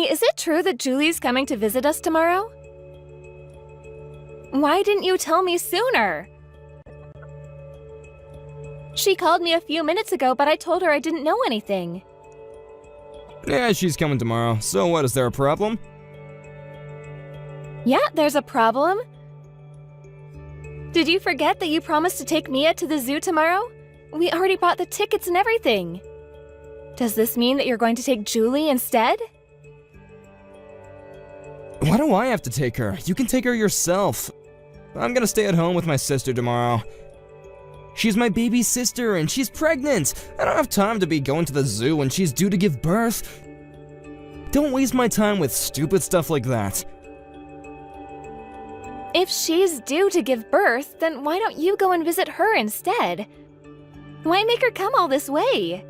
is it true that Julie's coming to visit us tomorrow? Why didn't you tell me sooner? She called me a few minutes ago, but I told her I didn't know anything. Yeah, she's coming tomorrow. So what, is there a problem? Yeah, there's a problem. Did you forget that you promised to take Mia to the zoo tomorrow? We already bought the tickets and everything. Does this mean that you're going to take Julie instead? Why do I have to take her? You can take her yourself. I'm gonna stay at home with my sister tomorrow. She's my baby sister and she's pregnant. I don't have time to be going to the zoo when she's due to give birth. Don't waste my time with stupid stuff like that. If she's due to give birth, then why don't you go and visit her instead? Why make her come all this way?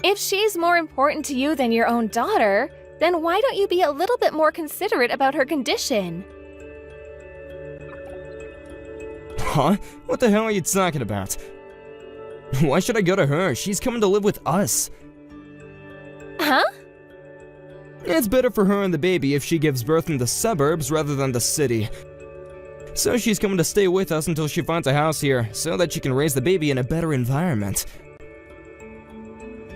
If she's more important to you than your own daughter, then why don't you be a little bit more considerate about her condition? Huh? What the hell are you talking about? Why should I go to her? She's coming to live with us. Huh? It's better for her and the baby if she gives birth in the suburbs rather than the city. So she's coming to stay with us until she finds a house here, so that she can raise the baby in a better environment.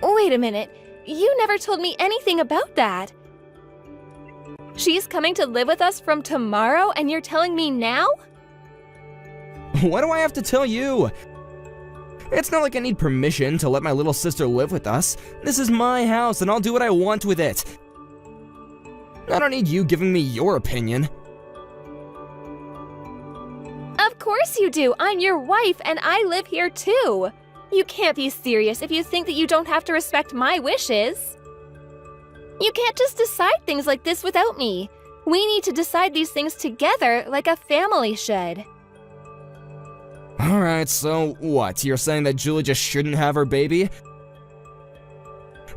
Wait a minute. You never told me anything about that. She's coming to live with us from tomorrow and you're telling me now? Why do I have to tell you? It's not like I need permission to let my little sister live with us. This is my house and I'll do what I want with it. I don't need you giving me your opinion. Of course you do. I'm your wife and I live here too. You can't be serious if you think that you don't have to respect my wishes. You can't just decide things like this without me. We need to decide these things together like a family should. Alright, so what? You're saying that Julie just shouldn't have her baby?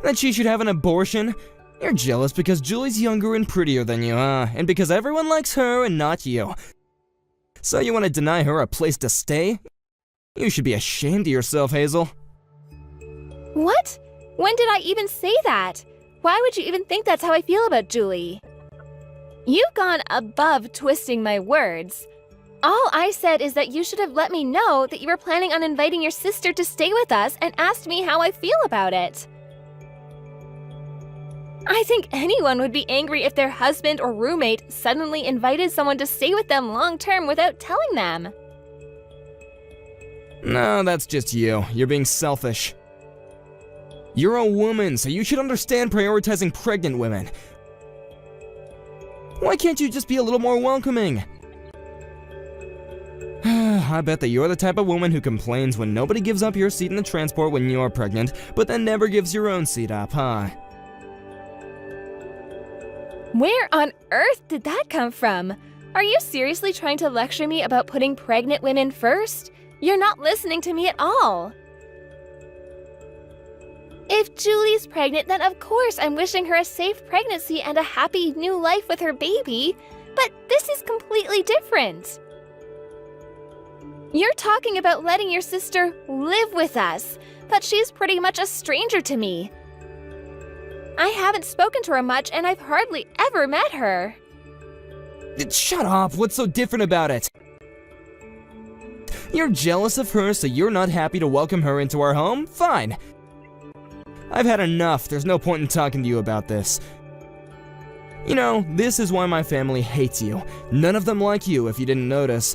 That she should have an abortion? You're jealous because Julie's younger and prettier than you, huh? And because everyone likes her and not you. So you want to deny her a place to stay? You should be ashamed of yourself, Hazel. What? When did I even say that? Why would you even think that's how I feel about Julie? You've gone above twisting my words. All I said is that you should have let me know that you were planning on inviting your sister to stay with us and asked me how I feel about it. I think anyone would be angry if their husband or roommate suddenly invited someone to stay with them long-term without telling them. No, that's just you. You're being selfish. You're a woman, so you should understand prioritizing pregnant women. Why can't you just be a little more welcoming? I bet that you're the type of woman who complains when nobody gives up your seat in the transport when you're pregnant, but then never gives your own seat up, huh? Where on earth did that come from? Are you seriously trying to lecture me about putting pregnant women first? You're not listening to me at all. If Julie's pregnant, then of course I'm wishing her a safe pregnancy and a happy new life with her baby. But this is completely different. You're talking about letting your sister live with us, but she's pretty much a stranger to me. I haven't spoken to her much and I've hardly ever met her. Shut up! What's so different about it? You're jealous of her, so you're not happy to welcome her into our home? Fine. I've had enough. There's no point in talking to you about this. You know, this is why my family hates you. None of them like you, if you didn't notice.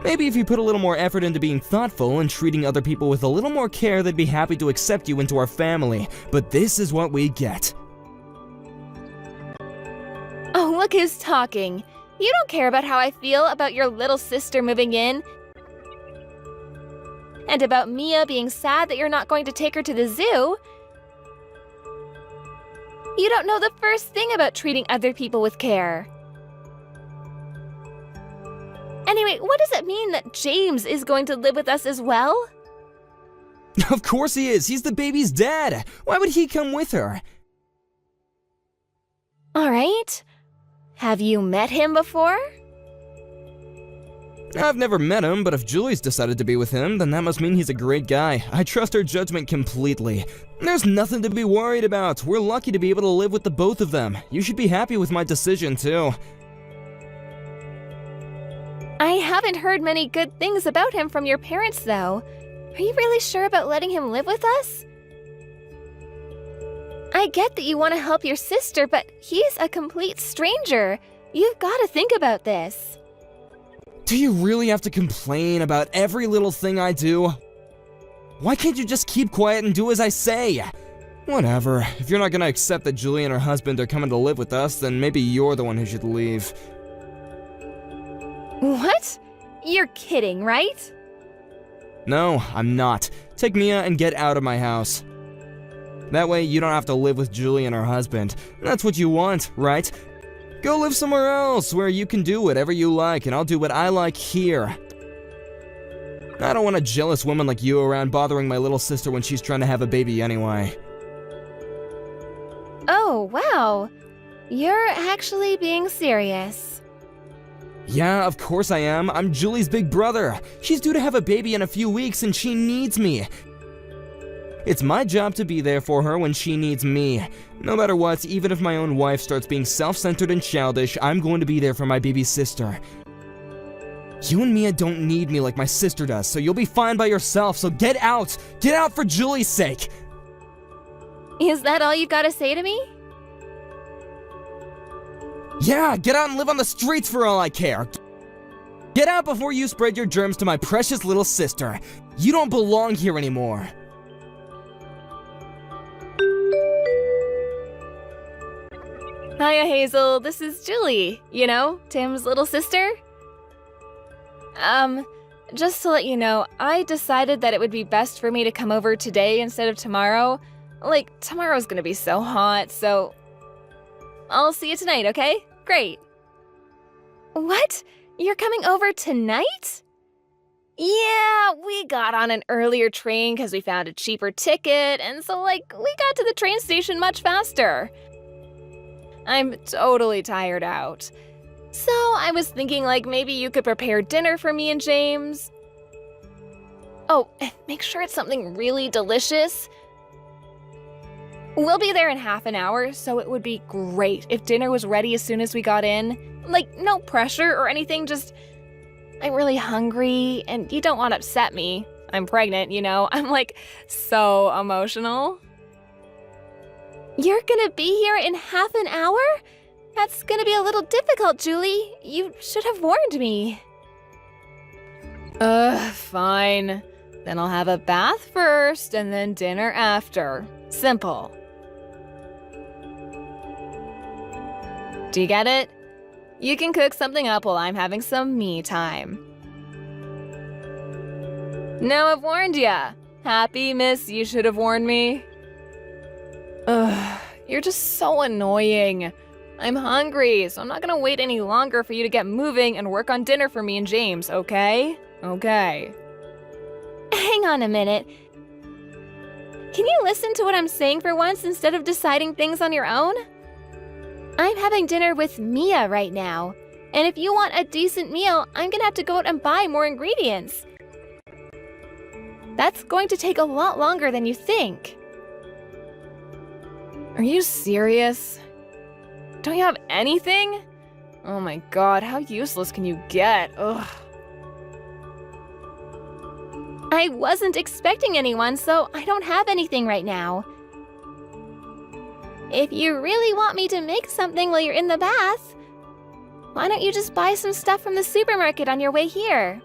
Maybe if you put a little more effort into being thoughtful and treating other people with a little more care, they'd be happy to accept you into our family. But this is what we get. Oh, look who's talking. You don't care about how I feel about your little sister moving in. And about Mia being sad that you're not going to take her to the zoo. You don't know the first thing about treating other people with care. Anyway, what does it mean that James is going to live with us as well? Of course he is. He's the baby's dad. Why would he come with her? All right. Have you met him before? I've never met him, but if Julie's decided to be with him, then that must mean he's a great guy. I trust her judgment completely. There's nothing to be worried about. We're lucky to be able to live with the both of them. You should be happy with my decision, too. I haven't heard many good things about him from your parents, though. Are you really sure about letting him live with us? I get that you want to help your sister, but he's a complete stranger. You've got to think about this. Do you really have to complain about every little thing I do? Why can't you just keep quiet and do as I say? Whatever. If you're not gonna accept that Julie and her husband are coming to live with us, then maybe you're the one who should leave. What? You're kidding, right? No, I'm not. Take Mia and get out of my house. That way you don't have to live with Julie and her husband. That's what you want, right? Go live somewhere else where you can do whatever you like, and I'll do what I like here. I don't want a jealous woman like you around bothering my little sister when she's trying to have a baby anyway. Oh, wow. You're actually being serious. Yeah, of course I am. I'm Julie's big brother. She's due to have a baby in a few weeks and she needs me. It's my job to be there for her when she needs me. No matter what, even if my own wife starts being self-centered and childish, I'm going to be there for my baby sister. You and Mia don't need me like my sister does, so you'll be fine by yourself, so get out! Get out for Julie's sake! Is that all you've got to say to me? Yeah, get out and live on the streets for all I care. Get out before you spread your germs to my precious little sister. You don't belong here anymore. Hiya, Hazel. This is Julie. You know, Tim's little sister. Just to let you know, I decided that it would be best for me to come over today instead of tomorrow. Like, tomorrow's gonna be so hot, so... I'll see you tonight, okay? Great. What? You're coming over tonight? Yeah, we got on an earlier train because we found a cheaper ticket, and so, we got to the train station much faster. I'm totally tired out. So I was thinking, maybe you could prepare dinner for me and James. Oh, and make sure it's something really delicious. We'll be there in half an hour, so it would be great if dinner was ready as soon as we got in. No pressure or anything, just... I'm really hungry, and you don't want to upset me. I'm pregnant, you know. I'm, so emotional. You're gonna be here in half an hour? That's gonna be a little difficult, Julie. You should have warned me. Fine. Then I'll have a bath first, and then dinner after. Simple. Do you get it? You can cook something up while I'm having some me time. No, I've warned ya. Happy, miss, you should have warned me. Ugh, you're just so annoying. I'm hungry, so I'm not gonna wait any longer for you to get moving and work on dinner for me and James, okay? Okay. Hang on a minute. Can you listen to what I'm saying for once instead of deciding things on your own? I'm having dinner with Mia right now, and if you want a decent meal, I'm gonna have to go out and buy more ingredients. That's going to take a lot longer than you think. Are you serious? Don't you have anything? Oh my god, how useless can you get? Ugh. I wasn't expecting anyone, so I don't have anything right now. If you really want me to make something while you're in the bath, why don't you just buy some stuff from the supermarket on your way here?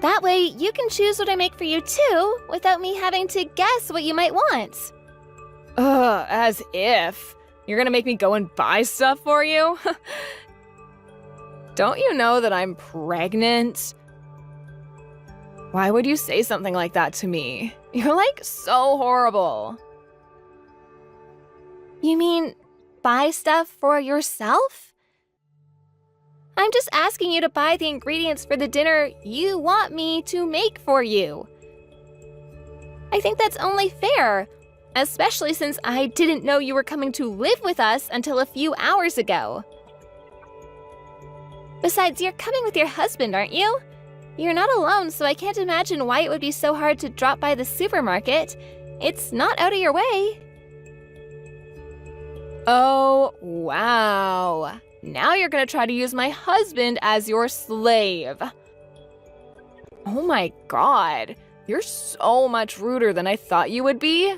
That way, you can choose what I make for you too, without me having to guess what you might want. Ugh, as if. You're gonna make me go and buy stuff for you? Don't you know that I'm pregnant? Why would you say something like that to me? You're so horrible. You mean buy stuff for yourself? I'm just asking you to buy the ingredients for the dinner you want me to make for you. I think that's only fair, especially since I didn't know you were coming to live with us until a few hours ago. Besides, you're coming with your husband, aren't you? You're not alone, so I can't imagine why it would be so hard to drop by the supermarket. It's not out of your way. Oh, wow. Now you're gonna try to use my husband as your slave. Oh my god. You're so much ruder than I thought you would be.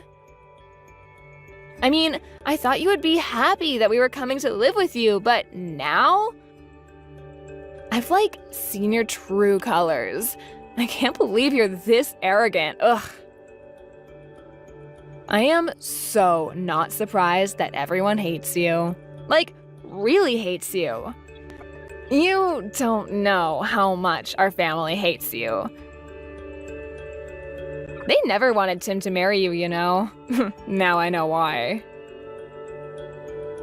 I mean, I thought you would be happy that we were coming to live with you, but now? I've, like, seen your true colors. I can't believe you're this arrogant. Ugh. I am so not surprised that everyone hates you. Like, really hates you. You don't know how much our family hates you. They never wanted Tim to marry you, you know. Now I know why.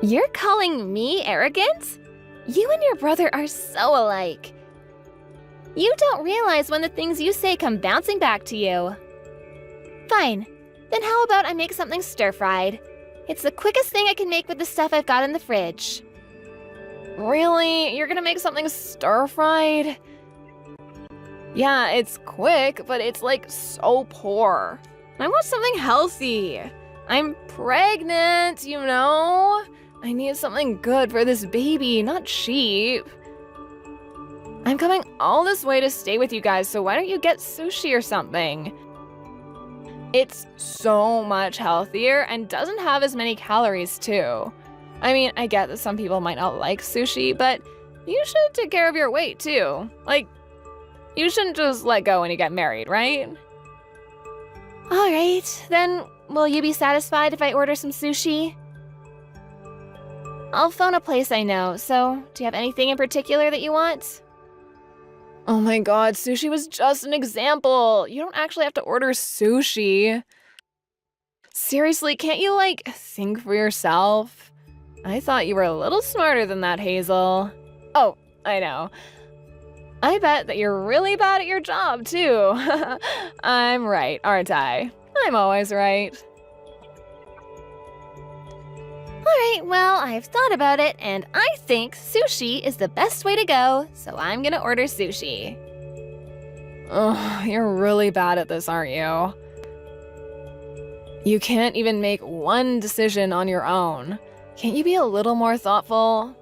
You're calling me arrogant? You and your brother are so alike. You don't realize when the things you say come bouncing back to you. Fine. Then how about I make something stir-fried? It's the quickest thing I can make with the stuff I've got in the fridge. Really? You're gonna make something stir-fried? Yeah, it's quick, but it's like so poor. I want something healthy. I'm pregnant, you know? I need something good for this baby, not cheap. I'm coming all this way to stay with you guys, so why don't you get sushi or something? It's so much healthier and doesn't have as many calories too. I mean, I get that some people might not like sushi, but you should take care of your weight too. Like, you shouldn't just let go when you get married, right? All right, then will you be satisfied if I order some sushi? I'll phone a place I know, so do you have anything in particular that you want? Oh my god, sushi was just an example. You don't actually have to order sushi. Seriously, can't you, like, think for yourself? I thought you were a little smarter than that, Hazel. Oh, I know. I bet that you're really bad at your job, too. I'm right, aren't I? I'm always right. Alright, well, I've thought about it, and I think sushi is the best way to go, so I'm gonna order sushi. Ugh, you're really bad at this, aren't you? You can't even make one decision on your own. Can't you be a little more thoughtful?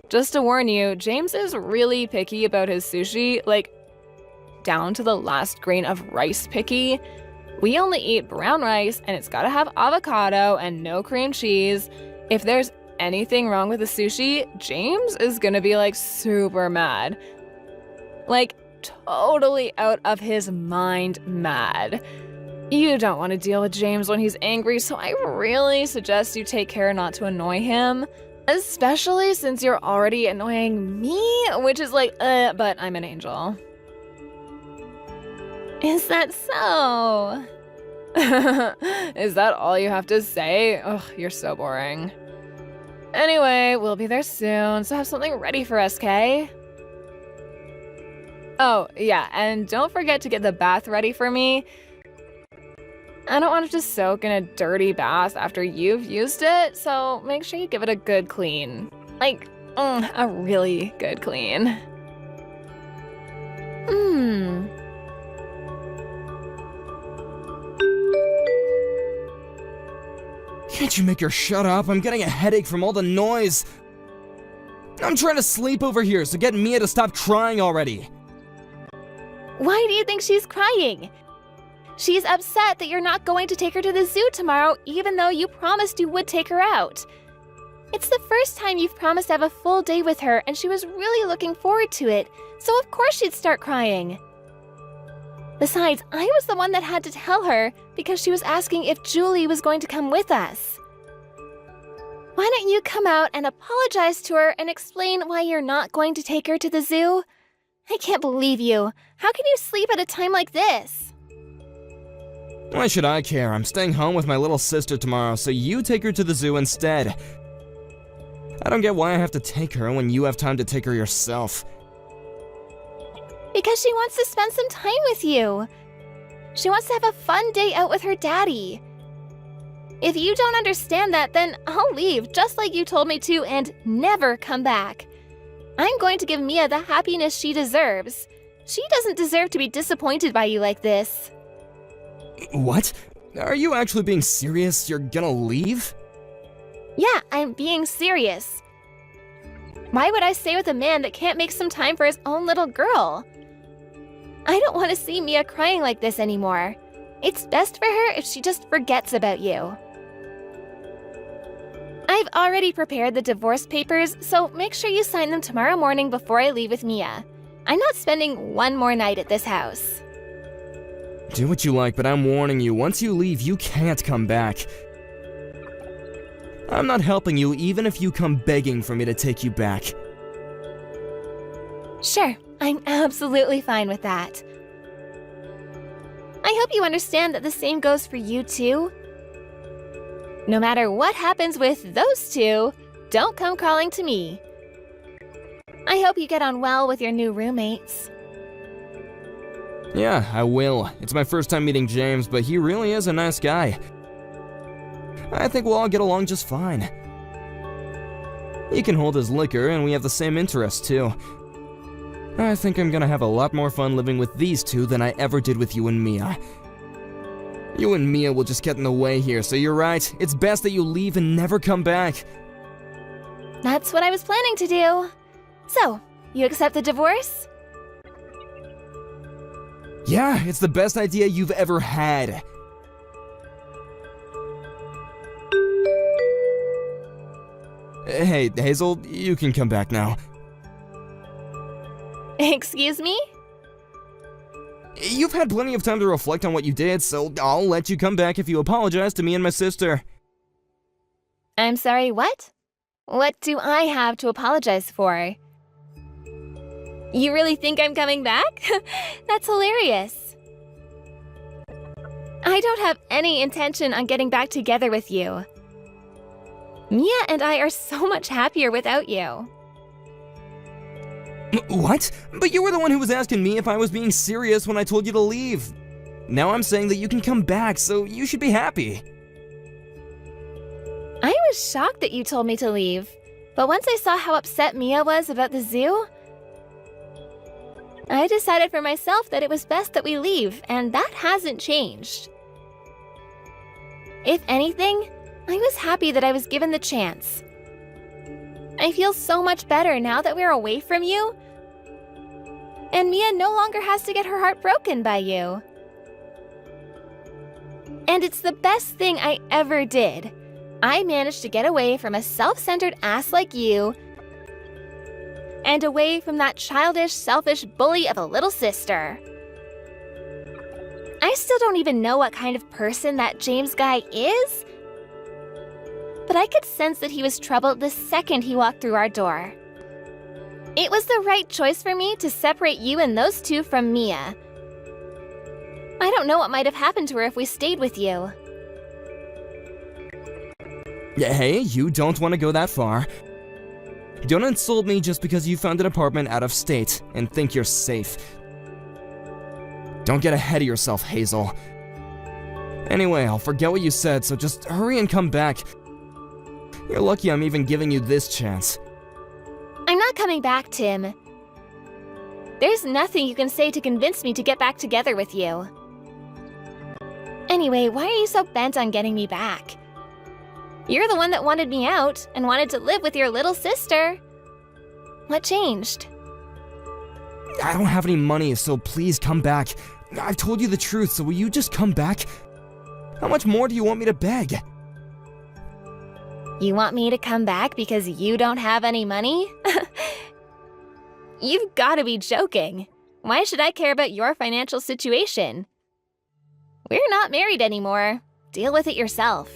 Just to warn you, James is really picky about his sushi, like, down to the last grain of rice picky. We only eat brown rice, and it's gotta have avocado and no cream cheese. If there's anything wrong with the sushi, James is gonna be, like, super mad. Like, totally out of his mind mad. You don't want to deal with James when he's angry, so I really suggest you take care not to annoy him. Especially since you're already annoying me, which is like, but I'm an angel. Is that so? Is that all you have to say? Ugh, you're so boring. Anyway, we'll be there soon, so have something ready for us, Kay? Oh, yeah, and don't forget to get the bath ready for me. I don't want to just soak in a dirty bath after you've used it, so make sure you give it a good clean. Like, a really good clean. Can't you make her shut up? I'm getting a headache from all the noise. I'm trying to sleep over here, so get Mia to stop crying already. Why do you think she's crying? She's upset that you're not going to take her to the zoo tomorrow, even though you promised you would take her out. It's the first time you've promised to have a full day with her, and she was really looking forward to it, so of course she'd start crying. Besides, I was the one that had to tell her because she was asking if Julie was going to come with us. Why don't you come out and apologize to her and explain why you're not going to take her to the zoo? I can't believe you. How can you sleep at a time like this? Why should I care? I'm staying home with my little sister tomorrow, so you take her to the zoo instead. I don't get why I have to take her when you have time to take her yourself. Because she wants to spend some time with you. She wants to have a fun day out with her daddy. If you don't understand that, then I'll leave, just like you told me to, and never come back. I'm going to give Mia the happiness she deserves. She doesn't deserve to be disappointed by you like this. What? Are you actually being serious? You're gonna leave? Yeah, I'm being serious. Why would I stay with a man that can't make some time for his own little girl? I don't want to see Mia crying like this anymore. It's best for her if she just forgets about you. I've already prepared the divorce papers, so make sure you sign them tomorrow morning before I leave with Mia. I'm not spending one more night at this house. Do what you like, but I'm warning you, once you leave, you can't come back. I'm not helping you even if you come begging for me to take you back. Sure, I'm absolutely fine with that. I hope you understand that the same goes for you too. No matter what happens with those two, don't come crawling to me. I hope you get on well with your new roommates. Yeah, I will. It's my first time meeting James, but he really is a nice guy. I think we'll all get along just fine. He can hold his liquor, and we have the same interests, too. I think I'm gonna have a lot more fun living with these two than I ever did with you and Mia. You and Mia will just get in the way here, so you're right. It's best that you leave and never come back. That's what I was planning to do. So, you accept the divorce? Yeah, it's the best idea you've ever had. Hey, Hazel, you can come back now. Excuse me? You've had plenty of time to reflect on what you did, so I'll let you come back if you apologize to me and my sister. I'm sorry, what? What do I have to apologize for? You really think I'm coming back? That's hilarious. I don't have any intention on getting back together with you. Mia and I are so much happier without you. What? But you were the one who was asking me if I was being serious when I told you to leave. Now I'm saying that you can come back, so you should be happy. I was shocked that you told me to leave, but once I saw how upset Mia was about the zoo, I decided for myself that it was best that we leave, and that hasn't changed. If anything, I was happy that I was given the chance. I feel so much better now that we're away from you, and Mia no longer has to get her heart broken by you. And it's the best thing I ever did. I managed to get away from a self-centered ass like you and away from that childish, selfish bully of a little sister. I still don't even know what kind of person that James guy is, but I could sense that he was troubled the second he walked through our door. It was the right choice for me to separate you and those two from Mia. I don't know what might have happened to her if we stayed with you. Hey, you don't want to go that far. Don't insult me just because you found an apartment out of state and think you're safe. Don't get ahead of yourself, Hazel. Anyway, I'll forget what you said, so just hurry and come back. You're lucky I'm even giving you this chance. I'm not coming back, Tim. There's nothing you can say to convince me to get back together with you. Anyway, why are you so bent on getting me back? You're the one that wanted me out and wanted to live with your little sister. What changed? I don't have any money, so please come back. I've told you the truth, so will you just come back? How much more do you want me to beg? You want me to come back because you don't have any money? You've got to be joking. Why should I care about your financial situation? We're not married anymore. Deal with it yourself.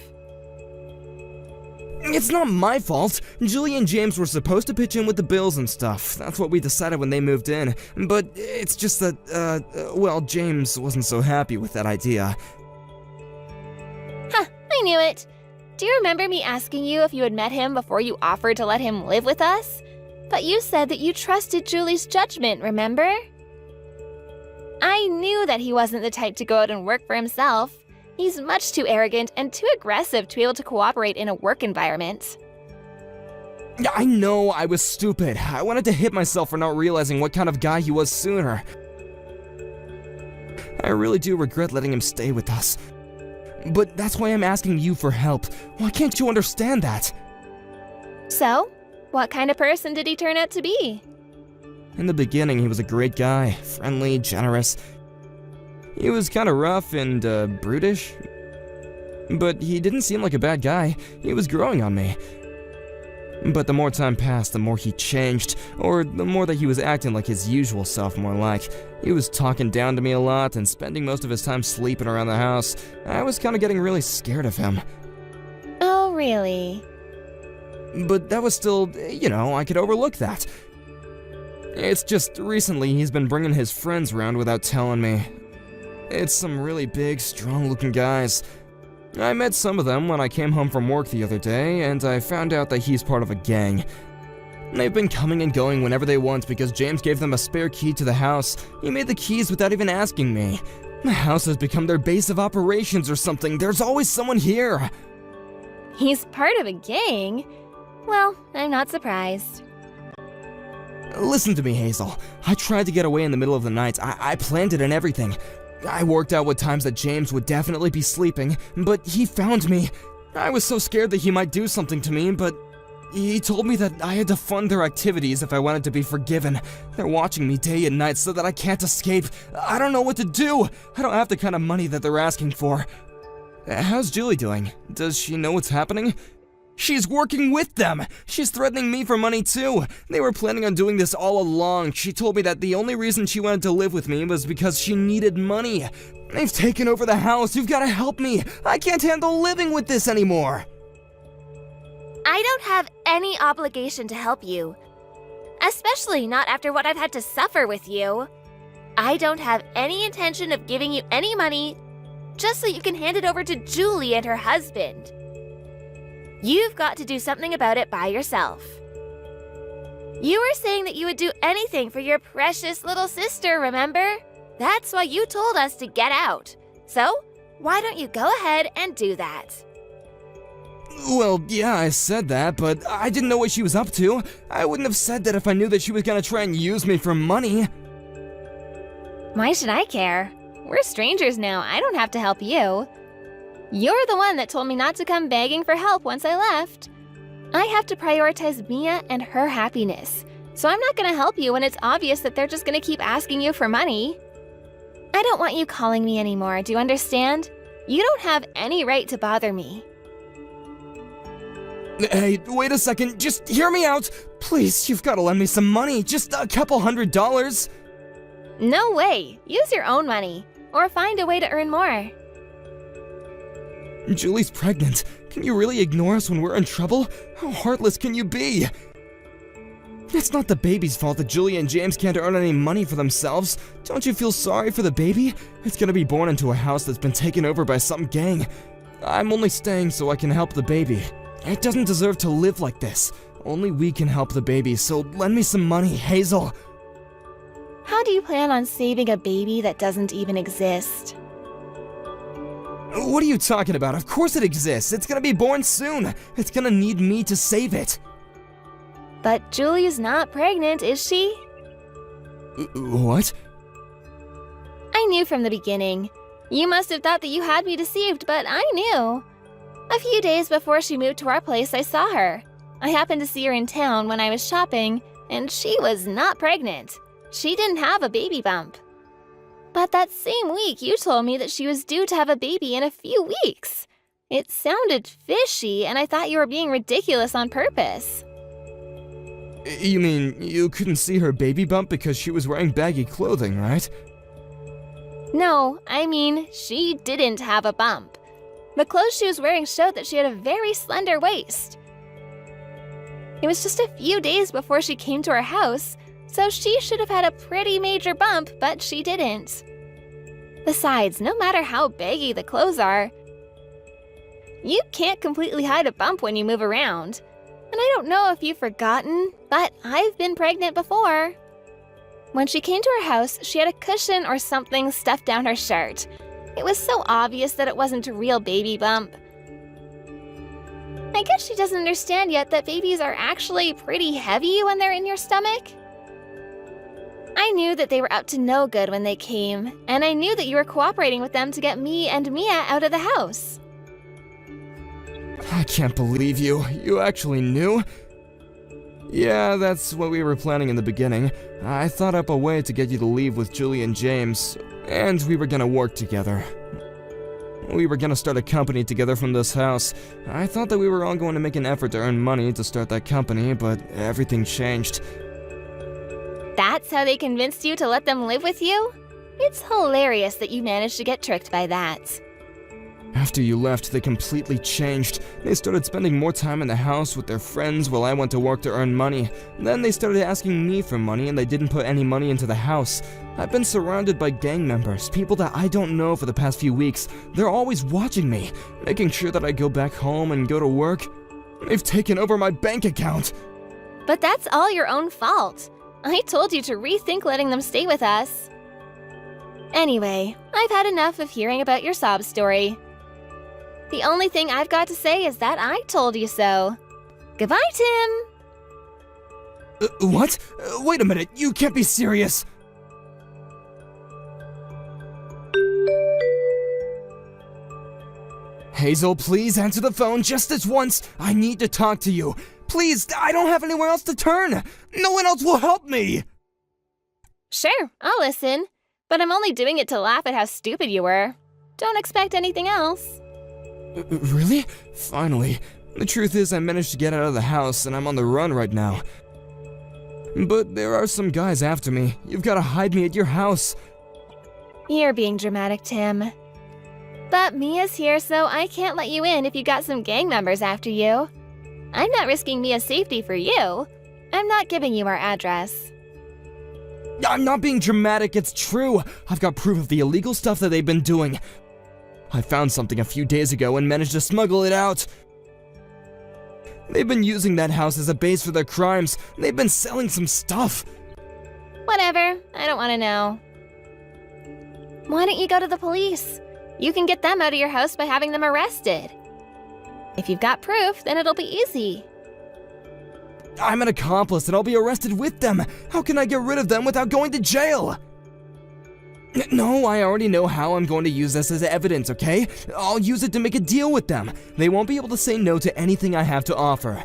It's not my fault. Julie and James were supposed to pitch in with the bills and stuff. That's what we decided when they moved in. But it's just that, well, James wasn't so happy with that idea. Huh, I knew it. Do you remember me asking you if you had met him before you offered to let him live with us? But you said that you trusted Julie's judgment, remember? I knew that he wasn't the type to go out and work for himself. He's much too arrogant and too aggressive to be able to cooperate in a work environment. I know I was stupid. I wanted to hit myself for not realizing what kind of guy he was sooner. I really do regret letting him stay with us. But that's why I'm asking you for help. Why can't you understand that? So, what kind of person did he turn out to be? In the beginning, he was a great guy, friendly, generous. He was kind of rough and brutish. But he didn't seem like a bad guy. He was growing on me. But the more time passed, the more he changed, or the more that he was acting like his usual self more like. He was talking down to me a lot and spending most of his time sleeping around the house. I was kind of getting really scared of him. Oh, really? But that was still, I could overlook that. It's just recently he's been bringing his friends around without telling me. It's some really big, strong-looking guys. I met some of them when I came home from work the other day, and I found out that he's part of a gang. They've been coming and going whenever they want because James gave them a spare key to the house. He made the keys without even asking me. The house has become their base of operations or something. There's always someone here. He's part of a gang? Well, I'm not surprised. Listen to me, Hazel. I tried to get away in the middle of the night. I planned it and everything. I worked out what times that James would definitely be sleeping, but he found me. I was so scared that he might do something to me, but he told me that I had to fund their activities if I wanted to be forgiven. They're watching me day and night so that I can't escape. I don't know what to do. I don't have the kind of money that they're asking for. How's Julie doing? Does she know what's happening? She's working with them! She's threatening me for money too! They were planning on doing this all along. She told me that the only reason she wanted to live with me was because she needed money. They've taken over the house. You've got to help me. I can't handle living with this anymore. I don't have any obligation to help you. Especially not after what I've had to suffer with you. I don't have any intention of giving you any money just so you can hand it over to Julie and her husband. You've got to do something about it by yourself. You were saying that you would do anything for your precious little sister, remember? That's why you told us to get out. So, why don't you go ahead and do that? Well, yeah, I said that, but I didn't know what she was up to. I wouldn't have said that if I knew that she was gonna try and use me for money. Why should I care? We're strangers now. I don't have to help you. You're the one that told me not to come begging for help once I left. I have to prioritize Mia and her happiness, so I'm not going to help you when it's obvious that they're just going to keep asking you for money. I don't want you calling me anymore, do you understand? You don't have any right to bother me. Hey, wait a second, just hear me out! Please, you've got to lend me some money, just a couple $100. No way! Use your own money, or find a way to earn more. Julie's pregnant. Can you really ignore us when we're in trouble? How heartless can you be? It's not the baby's fault that Julie and James can't earn any money for themselves. Don't you feel sorry for the baby? It's gonna be born into a house that's been taken over by some gang. I'm only staying so I can help the baby. It doesn't deserve to live like this. Only we can help the baby, so lend me some money, Hazel. How do you plan on saving a baby that doesn't even exist? What are you talking about? Of course it exists. It's gonna be born soon. It's gonna need me to save it. But Julie's not pregnant, is she? What? I knew from the beginning. You must have thought that you had me deceived, but I knew. A few days before she moved to our place, I saw her. I happened to see her in town when I was shopping, and she was not pregnant. She didn't have a baby bump. But that same week, you told me that she was due to have a baby in a few weeks. It sounded fishy, and I thought you were being ridiculous on purpose. You mean you couldn't see her baby bump because she was wearing baggy clothing, right? No, I mean, she didn't have a bump. The clothes she was wearing showed that she had a very slender waist. It was just a few days before she came to our house, so she should have had a pretty major bump, but she didn't. Besides, no matter how baggy the clothes are, you can't completely hide a bump when you move around. And I don't know if you've forgotten, but I've been pregnant before. When she came to our house, she had a cushion or something stuffed down her shirt. It was so obvious that it wasn't a real baby bump. I guess she doesn't understand yet that babies are actually pretty heavy when they're in your stomach. I knew that they were up to no good when they came, and I knew that you were cooperating with them to get me and Mia out of the house. I can't believe you. You actually knew? Yeah, that's what we were planning in the beginning. I thought up a way to get you to leave with Julie and James, and we were gonna work together. We were gonna start a company together from this house. I thought that we were all going to make an effort to earn money to start that company, but everything changed. That's how they convinced you to let them live with you? It's hilarious that you managed to get tricked by that. After you left, they completely changed. They started spending more time in the house with their friends while I went to work to earn money. Then they started asking me for money, and they didn't put any money into the house. I've been surrounded by gang members, people that I don't know, for the past few weeks. They're always watching me, making sure that I go back home and go to work. They've taken over my bank account. But that's all your own fault. I told you to rethink letting them stay with us. Anyway, I've had enough of hearing about your sob story. The only thing I've got to say is that I told you so. Goodbye, Tim! What? Wait a minute, you can't be serious! Hazel, please answer the phone just this once. I need to talk to you. Please, I don't have anywhere else to turn. No one else will help me. Sure, I'll listen. But I'm only doing it to laugh at how stupid you were. Don't expect anything else. Really? Finally. The truth is, I managed to get out of the house and I'm on the run right now. But there are some guys after me. You've got to hide me at your house. You're being dramatic, Tim. But Mia's here, so I can't let you in if you got some gang members after you. I'm not risking Mia's safety for you. I'm not giving you our address. I'm not being dramatic, it's true. I've got proof of the illegal stuff that they've been doing. I found something a few days ago and managed to smuggle it out. They've been using that house as a base for their crimes. They've been selling some stuff. Whatever, I don't want to know. Why don't you go to the police? You can get them out of your house by having them arrested. If you've got proof, then it'll be easy. I'm an accomplice and I'll be arrested with them. How can I get rid of them without going to jail? No, I already know how I'm going to use this as evidence, okay? I'll use it to make a deal with them. They won't be able to say no to anything I have to offer.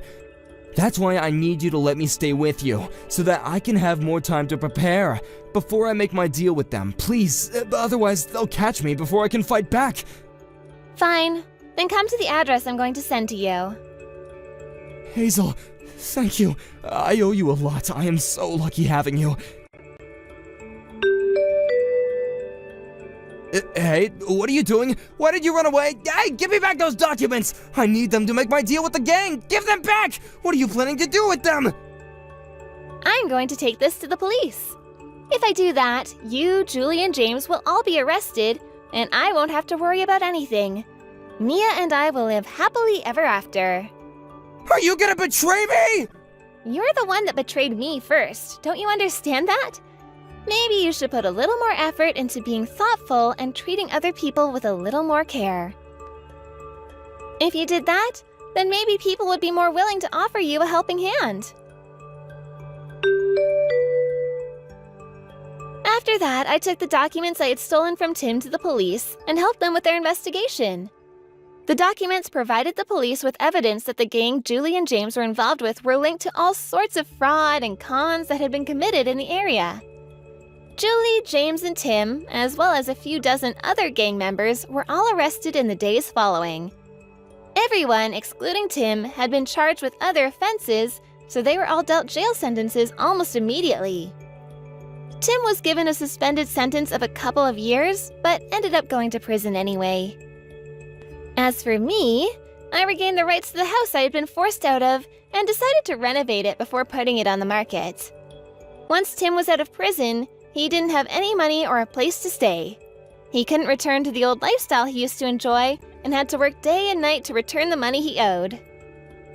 That's why I need you to let me stay with you, so that I can have more time to prepare before I make my deal with them. Please, otherwise they'll catch me before I can fight back. Fine. Then come to the address I'm going to send to you. Hazel, thank you. I owe you a lot. I am so lucky having you. Hey, what are you doing? Why did you run away? Hey, give me back those documents! I need them to make my deal with the gang! Give them back! What are you planning to do with them? I'm going to take this to the police. If I do that, you, Julie, and James will all be arrested, and I won't have to worry about anything. Mia and I will live happily ever after. Are you gonna betray me? You're the one that betrayed me first. Don't you understand that? Maybe you should put a little more effort into being thoughtful and treating other people with a little more care. If you did that, then maybe people would be more willing to offer you a helping hand. After that, I took the documents I had stolen from Tim to the police and helped them with their investigation. The documents provided the police with evidence that the gang Julie and James were involved with were linked to all sorts of fraud and cons that had been committed in the area. Julie, James, and Tim, as well as a few dozen other gang members, were all arrested in the days following. Everyone, excluding Tim, had been charged with other offenses, so they were all dealt jail sentences almost immediately. Tim was given a suspended sentence of a couple of years, but ended up going to prison anyway. As for me, I regained the rights to the house I had been forced out of and decided to renovate it before putting it on the market. Once Tim was out of prison, he didn't have any money or a place to stay. He couldn't return to the old lifestyle he used to enjoy and had to work day and night to return the money he owed.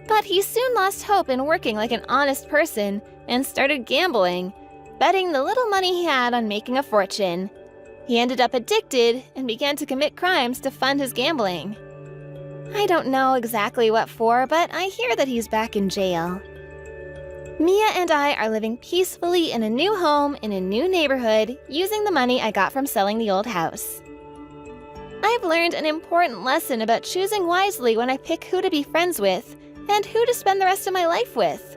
But he soon lost hope in working like an honest person and started gambling, betting the little money he had on making a fortune. He ended up addicted and began to commit crimes to fund his gambling. I don't know exactly what for, but I hear that he's back in jail. Mia and I are living peacefully in a new home in a new neighborhood using the money I got from selling the old house. I've learned an important lesson about choosing wisely when I pick who to be friends with and who to spend the rest of my life with.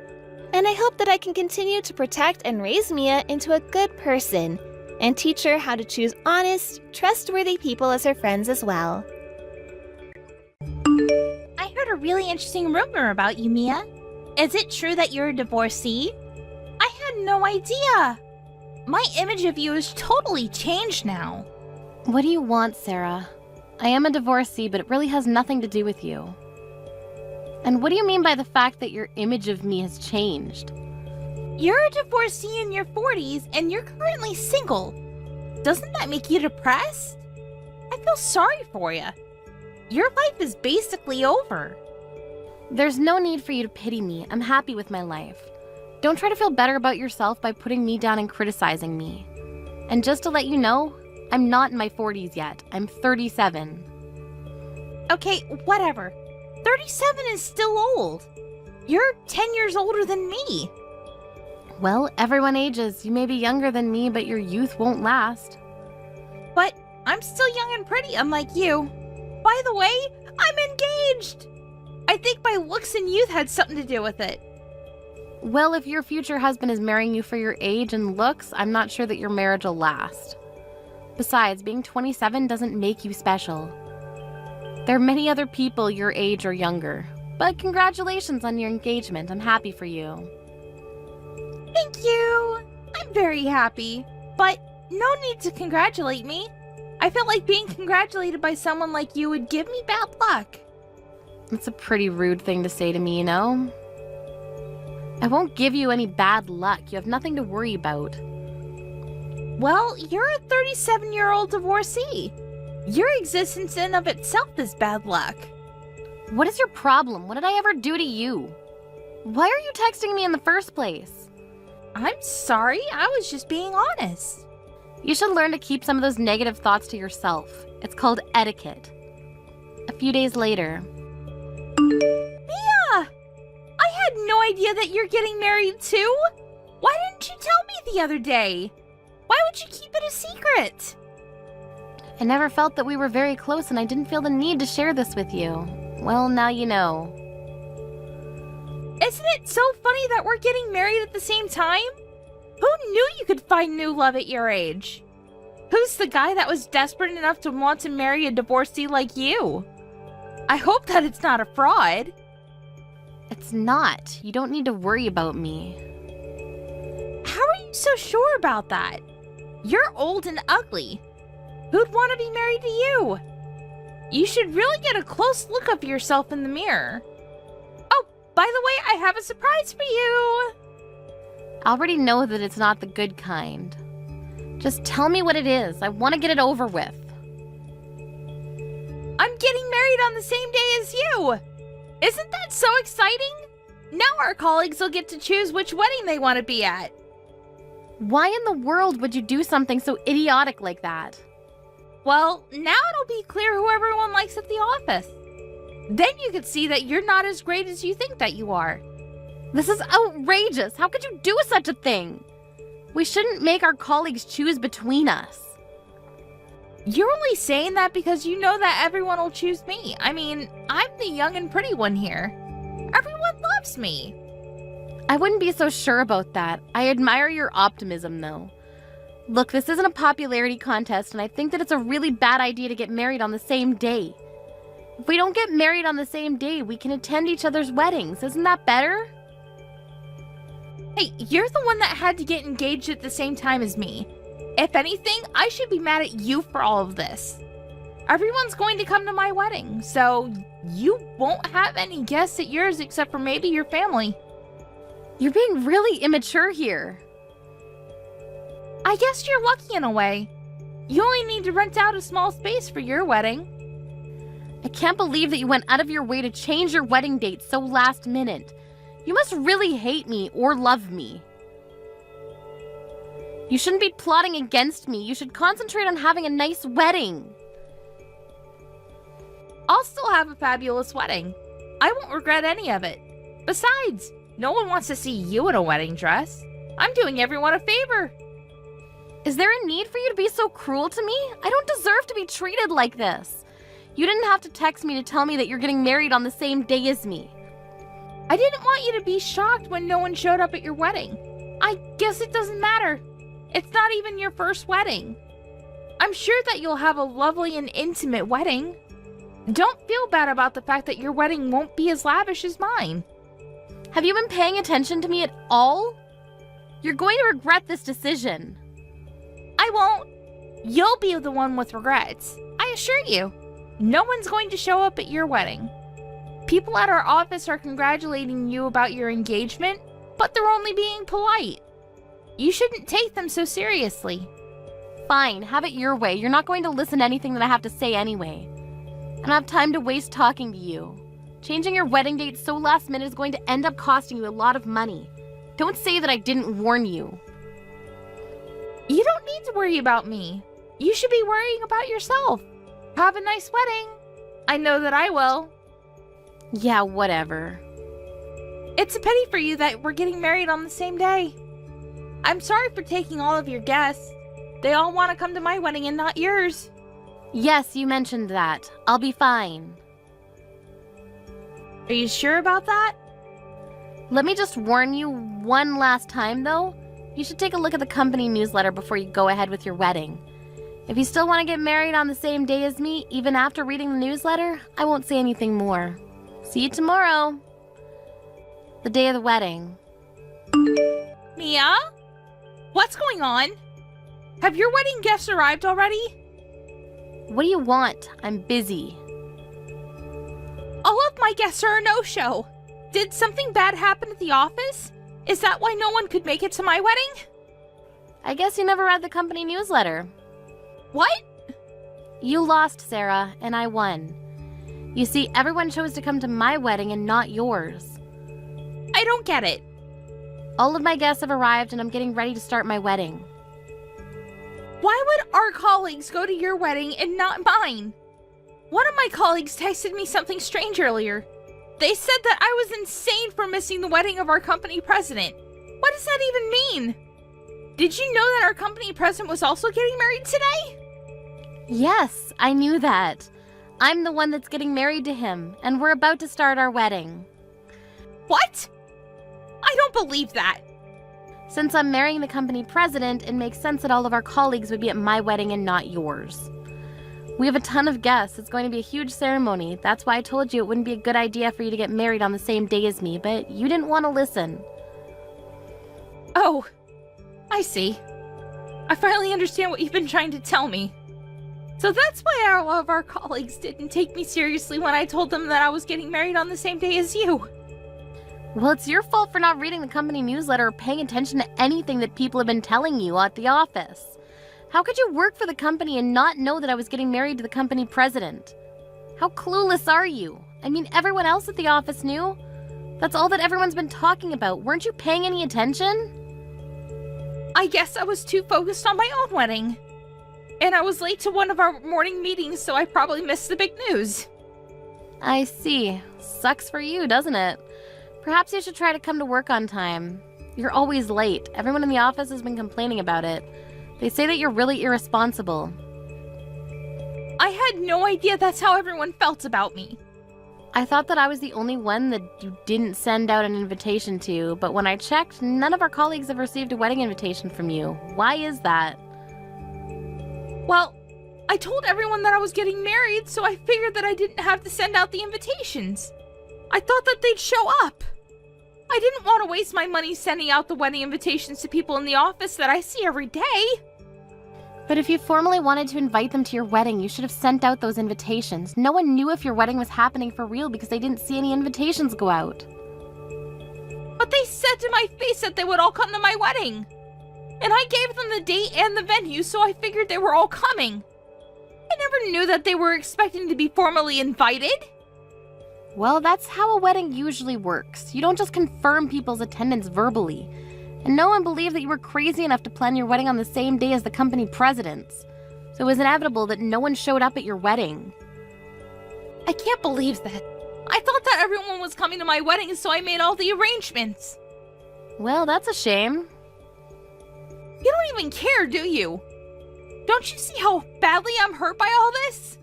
And I hope that I can continue to protect and raise Mia into a good person and teach her how to choose honest, trustworthy people as her friends as well. I heard a really interesting rumor about you, Mia. Is it true that you're a divorcee? I had no idea. My image of you is totally changed now. What do you want, Sarah? I am a divorcee, but it really has nothing to do with you. And what do you mean by the fact that your image of me has changed? You're a divorcee in your 40s and you're currently single. Doesn't that make you depressed? I feel sorry for you. Your life is basically over. There's no need for you to pity me. I'm happy with my life. Don't try to feel better about yourself by putting me down and criticizing me. And just to let you know, I'm not in my 40s yet. I'm 37. Okay, whatever. 37 is still old. You're 10 years older than me. Well, everyone ages. You may be younger than me, but your youth won't last. But I'm still young and pretty, unlike you. By the way, I'm engaged. I think my looks and youth had something to do with it. Well, if your future husband is marrying you for your age and looks, I'm not sure that your marriage will last. Besides, being 27 doesn't make you special. There are many other people your age or younger. But congratulations on your engagement. I'm happy for you. Thank you. I'm very happy. But no need to congratulate me. I feel like being congratulated by someone like you would give me bad luck. It's a pretty rude thing to say to me, you know? I won't give you any bad luck. You have nothing to worry about. Well, you're a 37-year-old divorcee. Your existence in of itself is bad luck. What is your problem? What did I ever do to you? Why are you texting me in the first place? I'm sorry, I was just being honest. You should learn to keep some of those negative thoughts to yourself. It's called etiquette. A few days later. Mia! I had no idea that you're getting married too. Why didn't you tell me the other day? Why would you keep it a secret? I never felt that we were very close and I didn't feel the need to share this with you. Well, now you know. Isn't it so funny that we're getting married at the same time? Who knew you could find new love at your age? Who's the guy that was desperate enough to want to marry a divorcee like you? I hope that it's not a fraud. It's not. You don't need to worry about me. How are you so sure about that? You're old and ugly. Who'd want to be married to you? You should really get a close look of yourself in the mirror. Oh, by the way, I have a surprise for you. I already know that it's not the good kind. Just tell me what it is. I want to get it over with. I'm getting married on the same day as you. Isn't that so exciting? Now our colleagues will get to choose which wedding they want to be at. Why in the world would you do something so idiotic like that? Well, now it'll be clear who everyone likes at the office. Then you could see that you're not as great as you think that you are. This is outrageous. How could you do such a thing? We shouldn't make our colleagues choose between us. You're only saying that because you know that everyone will choose me. I mean, I'm the young and pretty one here. Everyone loves me. I wouldn't be so sure about that. I admire your optimism, though. Look, this isn't a popularity contest, and I think that it's a really bad idea to get married on the same day. If we don't get married on the same day, we can attend each other's weddings. Isn't that better? Hey, you're the one that had to get engaged at the same time as me. If anything, I should be mad at you for all of this. Everyone's going to come to my wedding, so you won't have any guests at yours except for maybe your family. You're being really immature here. I guess you're lucky in a way. You only need to rent out a small space for your wedding. I can't believe that you went out of your way to change your wedding date so last minute. You must really hate me or love me. You shouldn't be plotting against me. You should concentrate on having a nice wedding. I'll still have a fabulous wedding. I won't regret any of it. Besides, no one wants to see you in a wedding dress. I'm doing everyone a favor. Is there a need for you to be so cruel to me? I don't deserve to be treated like this. You didn't have to text me to tell me that you're getting married on the same day as me. I didn't want you to be shocked when no one showed up at your wedding. I guess it doesn't matter. It's not even your first wedding. I'm sure that you'll have a lovely and intimate wedding. Don't feel bad about the fact that your wedding won't be as lavish as mine. Have you been paying attention to me at all? You're going to regret this decision. I won't. You'll be the one with regrets. I assure you. No one's going to show up at your wedding. People at our office are congratulating you about your engagement, but they're only being polite. You shouldn't take them so seriously. Fine, have it your way. You're not going to listen to anything that I have to say anyway. I don't have time to waste talking to you. Changing your wedding date so last minute is going to end up costing you a lot of money. Don't say that I didn't warn you. You don't need to worry about me. You should be worrying about yourself. Have a nice wedding. I know that I will. Yeah, whatever. It's a pity for you that we're getting married on the same day. I'm sorry for taking all of your guests. They all want to come to my wedding and not yours. Yes, you mentioned that. I'll be fine. Are you sure about that? Let me just warn you one last time, though. You should take a look at the company newsletter before you go ahead with your wedding. If you still want to get married on the same day as me, even after reading the newsletter, I won't say anything more. See you tomorrow. The day of the wedding. Mia? What's going on? Have your wedding guests arrived already? What do you want? I'm busy. All of my guests are a no-show. Did something bad happen at the office? Is that why no one could make it to my wedding? I guess you never read the company newsletter. What? You lost, Sarah, and I won. You see, everyone chose to come to my wedding and not yours. I don't get it. All of my guests have arrived and I'm getting ready to start my wedding. Why would our colleagues go to your wedding and not mine? One of my colleagues texted me something strange earlier. They said that I was insane for missing the wedding of our company president. What does that even mean? Did you know that our company president was also getting married today? Yes, I knew that. I'm the one that's getting married to him, and we're about to start our wedding. What? I don't believe that. Since I'm marrying the company president, it makes sense that all of our colleagues would be at my wedding and not yours. We have a ton of guests. It's going to be a huge ceremony. That's why I told you it wouldn't be a good idea for you to get married on the same day as me, but you didn't want to listen. Oh, I see. I finally understand what you've been trying to tell me. So that's why all of our colleagues didn't take me seriously when I told them that I was getting married on the same day as you. Well, it's your fault for not reading the company newsletter or paying attention to anything that people have been telling you at the office. How could you work for the company and not know that I was getting married to the company president? How clueless are you? I mean, everyone else at the office knew. That's all that everyone's been talking about. Weren't you paying any attention? I guess I was too focused on my own wedding. And I was late to one of our morning meetings, so I probably missed the big news. I see. Sucks for you, doesn't it? Perhaps you should try to come to work on time. You're always late. Everyone in the office has been complaining about it. They say that you're really irresponsible. I had no idea that's how everyone felt about me. I thought that I was the only one that you didn't send out an invitation to, but when I checked, none of our colleagues have received a wedding invitation from you. Why is that? Well, I told everyone that I was getting married, so I figured that I didn't have to send out the invitations. I thought that they'd show up. I didn't want to waste my money sending out the wedding invitations to people in the office that I see every day. But if you formally wanted to invite them to your wedding, you should have sent out those invitations. No one knew if your wedding was happening for real because they didn't see any invitations go out. But they said to my face that they would all come to my wedding. And I gave them the date and the venue, so I figured they were all coming. I never knew that they were expecting to be formally invited. Well, that's how a wedding usually works. You don't just confirm people's attendance verbally. And no one believed that you were crazy enough to plan your wedding on the same day as the company president's. So it was inevitable that no one showed up at your wedding. I can't believe that. I thought that everyone was coming to my wedding, so I made all the arrangements. Well, that's a shame. You don't even care, do you? Don't you see how badly I'm hurt by all this?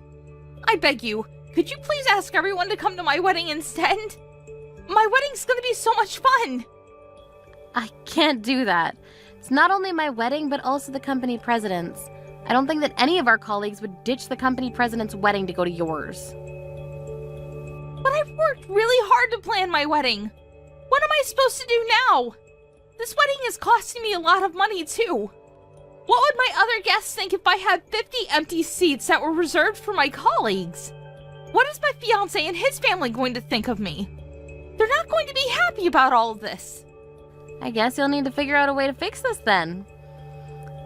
I beg you, could you please ask everyone to come to my wedding instead? My wedding's gonna be so much fun! I can't do that. It's not only my wedding, but also the company president's. I don't think that any of our colleagues would ditch the company president's wedding to go to yours. But I've worked really hard to plan my wedding. What am I supposed to do now? This wedding is costing me a lot of money, too. What would my other guests think if I had 50 empty seats that were reserved for my colleagues? What is my fiancé and his family going to think of me? They're not going to be happy about all of this. I guess you'll need to figure out a way to fix this then.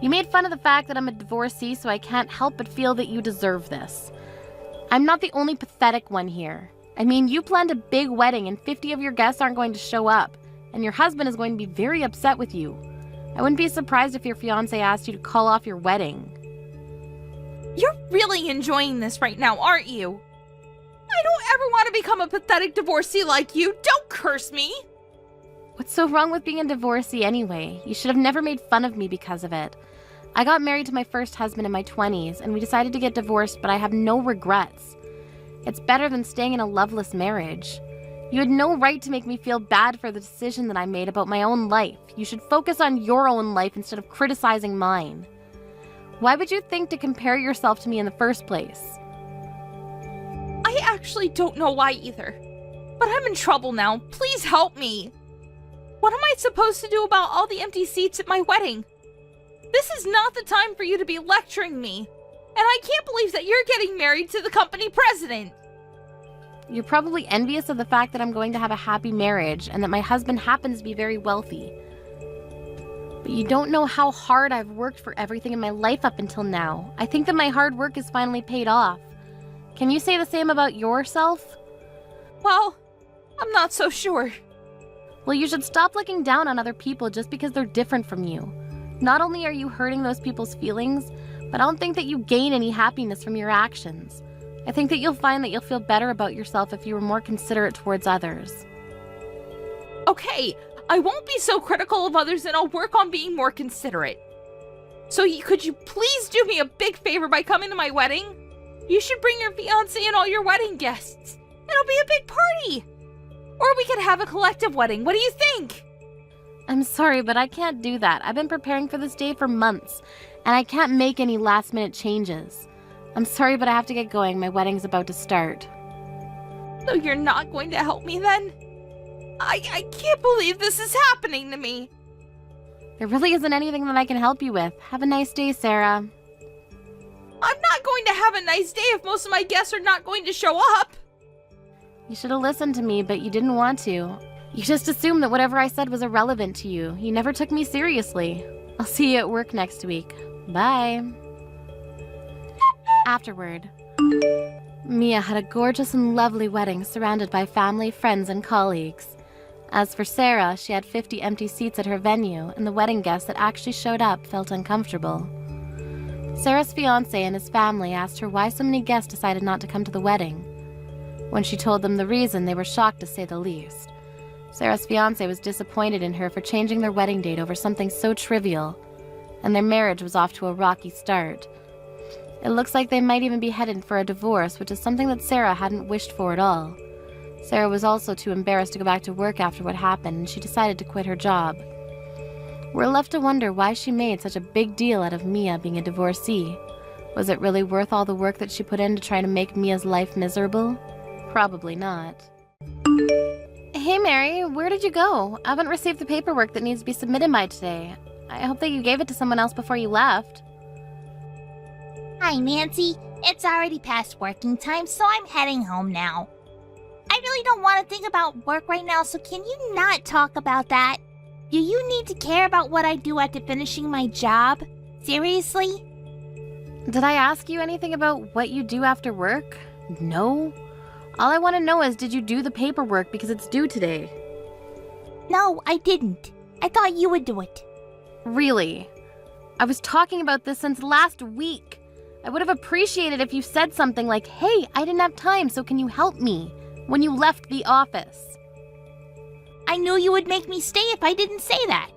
You made fun of the fact that I'm a divorcee, so I can't help but feel that you deserve this. I'm not the only pathetic one here. I mean, you planned a big wedding and 50 of your guests aren't going to show up, and your husband is going to be very upset with you. I wouldn't be surprised if your fiancé asked you to call off your wedding. You're really enjoying this right now, aren't you? I don't ever want to become a pathetic divorcee like you. Don't curse me. What's so wrong with being a divorcee anyway? You should have never made fun of me because of it. I got married to my first husband in my 20s, and we decided to get divorced, but I have no regrets. It's better than staying in a loveless marriage. You had no right to make me feel bad for the decision that I made about my own life. You should focus on your own life instead of criticizing mine. Why would you think to compare yourself to me in the first place? I actually don't know why either. But I'm in trouble now. Please help me. What am I supposed to do about all the empty seats at my wedding? This is not the time for you to be lecturing me. And I can't believe that you're getting married to the company president. You're probably envious of the fact that I'm going to have a happy marriage and that my husband happens to be very wealthy. But you don't know how hard I've worked for everything in my life up until now. I think that my hard work is finally paid off. Can you say the same about yourself? Well, I'm not so sure. Well, you should stop looking down on other people just because they're different from you. Not only are you hurting those people's feelings, but I don't think that you gain any happiness from your actions. I think that you'll find that you'll feel better about yourself if you were more considerate towards others. Okay, I won't be so critical of others and I'll work on being more considerate. So could you please do me a big favor by coming to my wedding? You should bring your fiancé and all your wedding guests. It'll be a big party. Or we could have a collective wedding. What do you think? I'm sorry, but I can't do that. I've been preparing for this day for months, and I can't make any last-minute changes. I'm sorry, but I have to get going. My wedding's about to start. So you're not going to help me then? I can't believe this is happening to me. There really isn't anything that I can help you with. Have a nice day, Sarah. I'm not going to have a nice day if most of my guests are not going to show up. You should have listened to me, but you didn't want to. You just assumed that whatever I said was irrelevant to you. You never took me seriously. I'll see you at work next week. Bye. Afterward, Mia had a gorgeous and lovely wedding surrounded by family, friends, and colleagues. As for Sarah, she had 50 empty seats at her venue, and the wedding guests that actually showed up felt uncomfortable. Sarah's fiancé and his family asked her why so many guests decided not to come to the wedding. When she told them the reason, they were shocked to say the least. Sarah's fiancé was disappointed in her for changing their wedding date over something so trivial, and their marriage was off to a rocky start. It looks like they might even be headed for a divorce, which is something that Sarah hadn't wished for at all. Sarah was also too embarrassed to go back to work after what happened, and she decided to quit her job. We're left to wonder why she made such a big deal out of Mia being a divorcee. Was it really worth all the work that she put in to try to make Mia's life miserable? Probably not. Hey Mary, where did you go? I haven't received the paperwork that needs to be submitted by today. I hope that you gave it to someone else before you left. Hi, Nancy. It's already past working time, so I'm heading home now. I really don't want to think about work right now, so can you not talk about that? Do you need to care about what I do after finishing my job? Seriously? Did I ask you anything about what you do after work? No. All I want to know is, did you do the paperwork because it's due today? No, I didn't. I thought you would do it. Really? I was talking about this since last week. I would have appreciated if you said something like, "Hey, I didn't have time, so can you help me?" when you left the office. I knew you would make me stay if I didn't say that.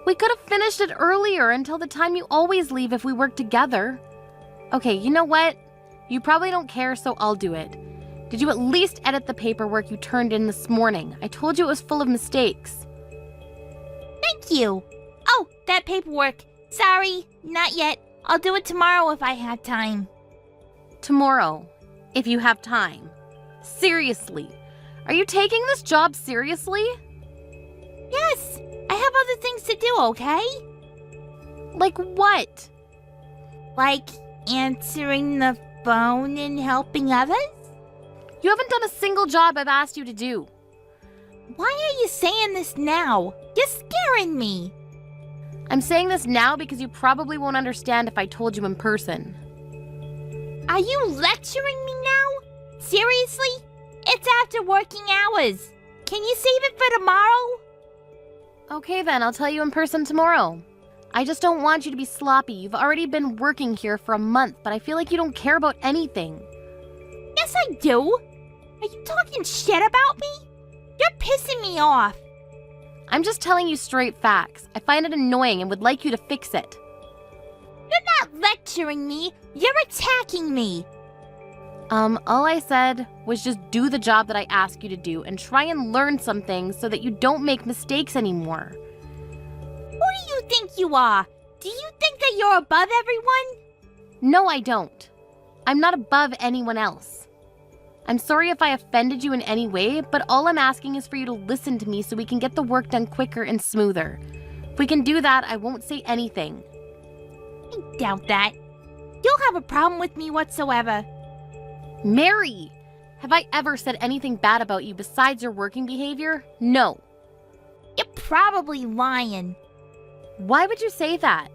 We could have finished it earlier until the time you always leave if we work together. Okay, you know what? You probably don't care, so I'll do it. Did you at least edit the paperwork you turned in this morning? I told you it was full of mistakes. Thank you. Oh, that paperwork. Sorry, not yet. I'll do it tomorrow if I have time. Tomorrow, if you have time. Seriously, are you taking this job seriously? Yes, I have other things to do, okay? Like what? Like answering the phone and helping others? You haven't done a single job I've asked you to do. Why are you saying this now? You're scaring me. I'm saying this now because you probably won't understand if I told you in person. Are you lecturing me now? Seriously? It's after working hours. Can you save it for tomorrow? Okay then, I'll tell you in person tomorrow. I just don't want you to be sloppy. You've already been working here for a month, but I feel like you don't care about anything. Yes, I do. Are you talking shit about me? You're pissing me off. I'm just telling you straight facts. I find it annoying and would like you to fix it. You're not lecturing me. You're attacking me. All I said was just do the job that I ask you to do and try and learn some things so that you don't make mistakes anymore. Who do you think you are? Do you think that you're above everyone? No, I don't. I'm not above anyone else. I'm sorry if I offended you in any way, but all I'm asking is for you to listen to me so we can get the work done quicker and smoother. If we can do that, I won't say anything. I doubt that. You'll have a problem with me whatsoever. Mary! Have I ever said anything bad about you besides your working behavior? No. You're probably lying. Why would you say that?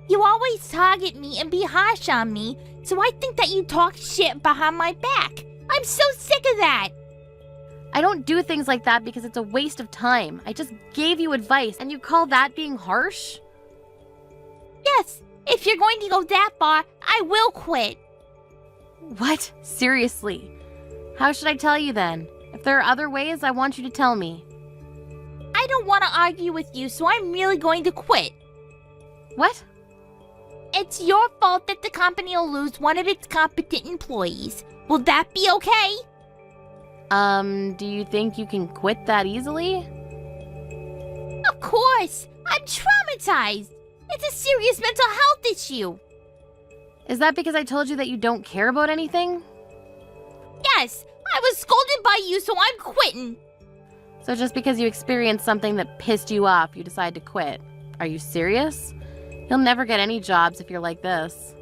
You always target me and be harsh on me, so I think that you talk shit behind my back. I'm so sick of that. I don't do things like that because it's a waste of time. I just gave you advice and you call that being harsh? Yes, if you're going to go that far, I will quit. What? Seriously? How should I tell you then? If there are other ways, I want you to tell me. I don't want to argue with you, so I'm really going to quit. What? It's your fault that the company will lose one of its competent employees. Will that be okay? Do you think you can quit that easily? Of course! I'm traumatized! It's a serious mental health issue! Is that because I told you that you don't care about anything? Yes! I was scolded by you, so I'm quitting! So just because you experienced something that pissed you off, you decide to quit. Are you serious? You'll never get any jobs if you're like this.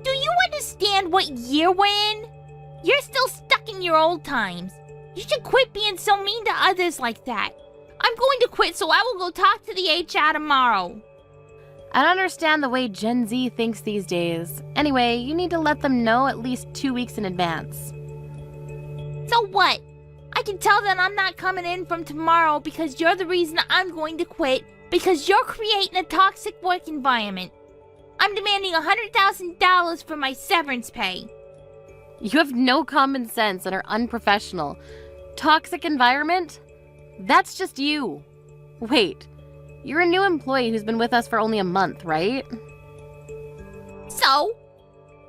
Do you understand what year we're in? You're still stuck in your old times. You should quit being so mean to others like that. I'm going to quit, so I will go talk to the HR tomorrow. I don't understand the way Gen Z thinks these days. Anyway, you need to let them know at least 2 weeks in advance. So what? I can tell them I'm not coming in from tomorrow because you're the reason I'm going to quit, because you're creating a toxic work environment. I'm demanding $100,000 for my severance pay. You have no common sense and are unprofessional. Toxic environment? That's just you. Wait, you're a new employee who's been with us for only a month, right? So?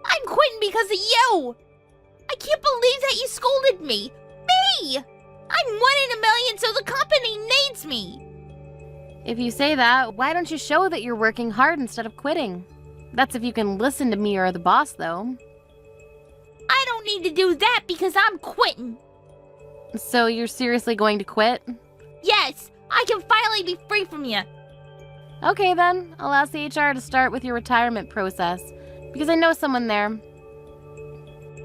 I'm quitting because of you! I can't believe that you scolded me! Me! I'm 1 in a million, so the company needs me! If you say that, why don't you show that you're working hard instead of quitting? That's if you can listen to me or the boss, though. I don't need to do that because I'm quitting! So you're seriously going to quit? Yes! I can finally be free from you! Okay then, I'll ask the HR to start with your retirement process, because I know someone there.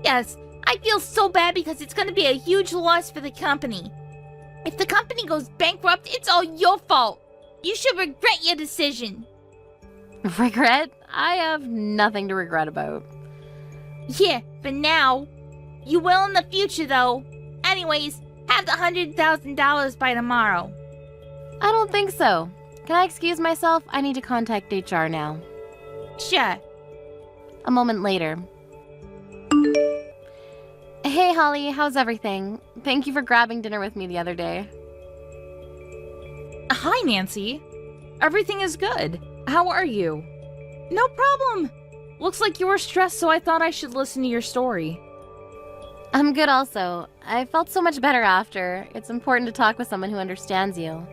Yes, I feel so bad because it's going to be a huge loss for the company. If the company goes bankrupt, it's all your fault. You should regret your decision. Regret? I have nothing to regret about. Yeah, for now. You will in the future, though. Anyways, have the $100,000 by tomorrow. I don't think so. Can I excuse myself? I need to contact HR now. Sure. A moment later. Hey, Holly, how's everything? Thank you for grabbing dinner with me the other day. Hi, Nancy. Everything is good. How are you? No problem. Looks like you were stressed, so I thought I should listen to your story. I'm good also. I felt so much better after. It's important to talk with someone who understands you.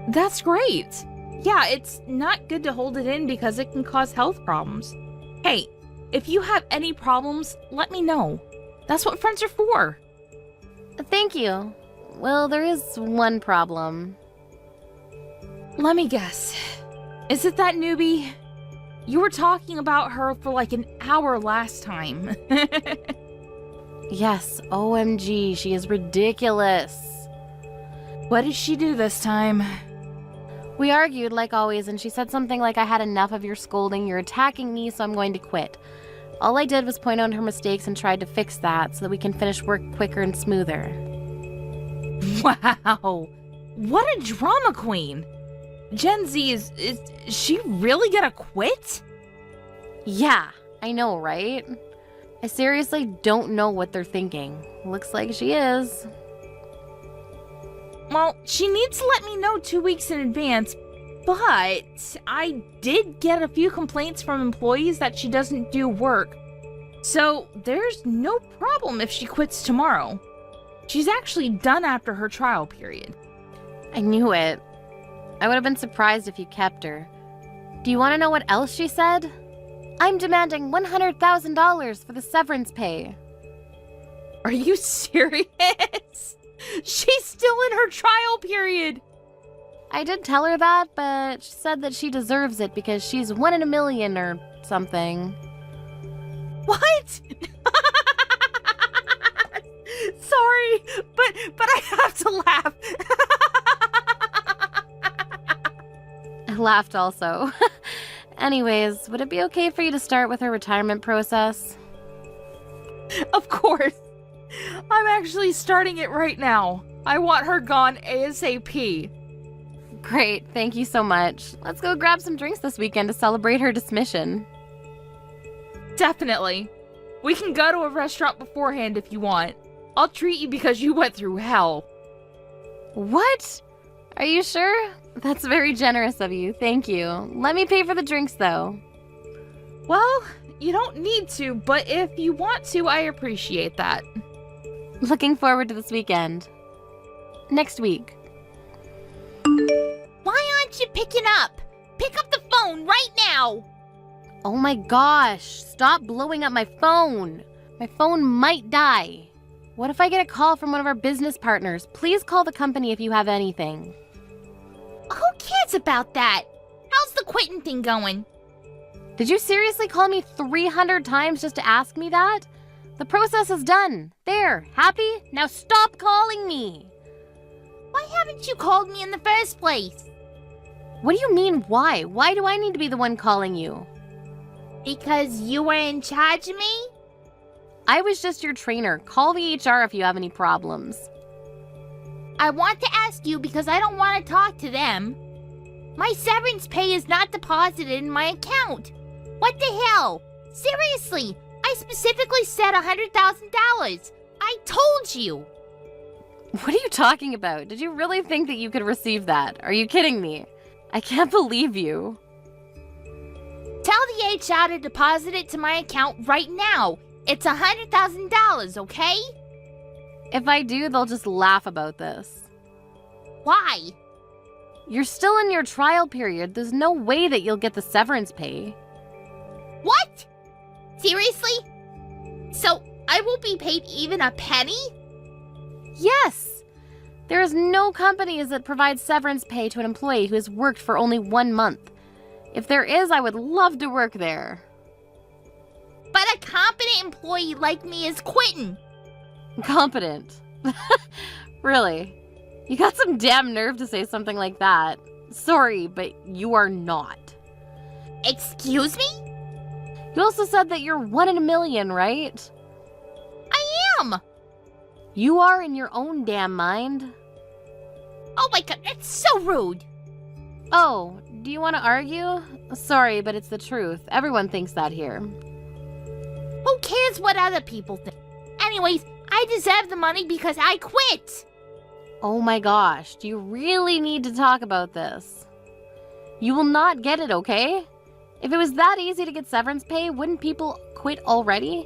That's great. Yeah, it's not good to hold it in because it can cause health problems. Hey, if you have any problems, let me know. That's what friends are for. Thank you. Well, there is one problem. Let me guess. Is it that newbie? You were talking about her for like an hour last time. Yes, OMG, she is ridiculous. What did she do this time? We argued like always, and she said something like, I had enough of your scolding, you're attacking me, so I'm going to quit. All I did was point out her mistakes and tried to fix that so that we can finish work quicker and smoother. Wow, what a drama queen. Gen Z is she really gonna quit? Yeah, I know, right? I seriously don't know what they're thinking. Looks like she is. Well, she needs to let me know 2 weeks in advance, but I did get a few complaints from employees that she doesn't do work. So there's no problem if she quits tomorrow. She's actually done after her trial period. I knew it. I would have been surprised if you kept her. Do you want to know what else she said? I'm demanding $100,000 for the severance pay. Are you serious? She's still in her trial period. I did tell her that, but she said that she deserves it because she's 1 in a million or something. What? Sorry, but I have to laugh. I laughed also. Anyways, would it be okay for you to start with her retirement process? Of course. I'm actually starting it right now. I want her gone ASAP. Great, thank you so much. Let's go grab some drinks this weekend to celebrate her dismission. Definitely. We can go to a restaurant beforehand if you want. I'll treat you because you went through hell. What? Are you sure? That's very generous of you, thank you. Let me pay for the drinks though. Well, you don't need to, but if you want to, I appreciate that. Looking forward to this weekend. Next week. Why aren't you picking up? Pick up the phone right now! Oh my gosh, stop blowing up my phone. My phone might die. What if I get a call from one of our business partners? Please call the company if you have anything. Who cares about that? How's the quitting thing going? Did you seriously call me 300 times just to ask me that? The process is done. There, happy? Now stop calling me. Why haven't you called me in the first place? What do you mean, why? Why do I need to be the one calling you? Because you were in charge of me? I was just your trainer. Call the HR if you have any problems. I want to ask you because I don't want to talk to them. My severance pay is not deposited in my account. What the hell? Seriously, I specifically said $100,000. I told you. What are you talking about? Did you really think that you could receive that? Are you kidding me? I can't believe you. Tell the HR to deposit it to my account right now. It's $100,000, okay? If I do, they'll just laugh about this. Why? You're still in your trial period. There's no way that you'll get the severance pay. What? Seriously? So I won't be paid even a penny? Yes! There is no companies that provide severance pay to an employee who has worked for only 1 month. If there is, I would love to work there. But a competent employee like me is quitting. Competent. Really? You got some damn nerve to say something like that. Sorry, but you are not. Excuse me? You also said that you're 1 in a million, right? I am. You are in your own damn mind. Oh my god, that's so rude. Oh, do you want to argue? Sorry, but it's the truth. Everyone thinks that here. Who cares what other people think? Anyways, I deserve the money because I quit. Oh my gosh, do you really need to talk about this? You will not get it, okay? If it was that easy to get severance pay, wouldn't people quit already?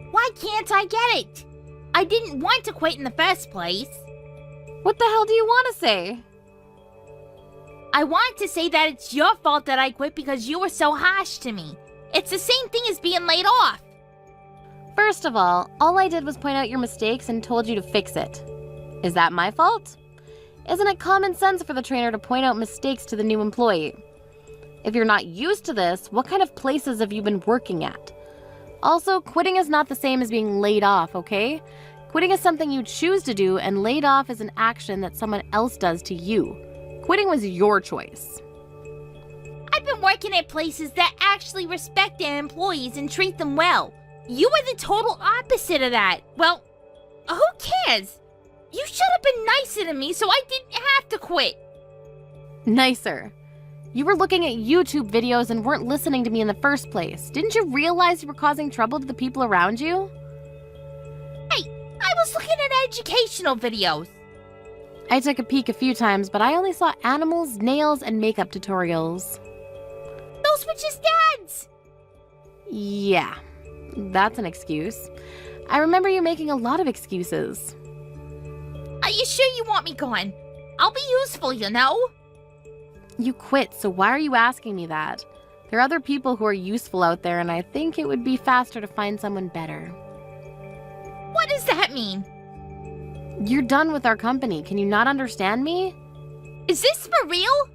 Why can't I get it? I didn't want to quit in the first place. What the hell do you want to say? I want to say that it's your fault that I quit because you were so harsh to me. It's the same thing as being laid off. First of all I did was point out your mistakes and told you to fix it. Is that my fault? Isn't it common sense for the trainer to point out mistakes to the new employee? If you're not used to this, what kind of places have you been working at? Also, quitting is not the same as being laid off, okay? Quitting is something you choose to do, and laid off is an action that someone else does to you. Quitting was your choice. I've been working at places that actually respect their employees and treat them well. You were the total opposite of that. Well, who cares? You should have been nicer to me so I didn't have to quit. Nicer. You were looking at YouTube videos and weren't listening to me in the first place. Didn't you realize you were causing trouble to the people around you? Hey, I was looking at educational videos. I took a peek a few times, but I only saw animals, nails, and makeup tutorials. Those were just ads. Yeah, that's an excuse. I remember you making a lot of excuses. Are you sure you want me gone? I'll be useful, you know? You quit, so why are you asking me that? There are other people who are useful out there, and I think it would be faster to find someone better. What does that mean? You're done with our company. Can you not understand me? Is this for real?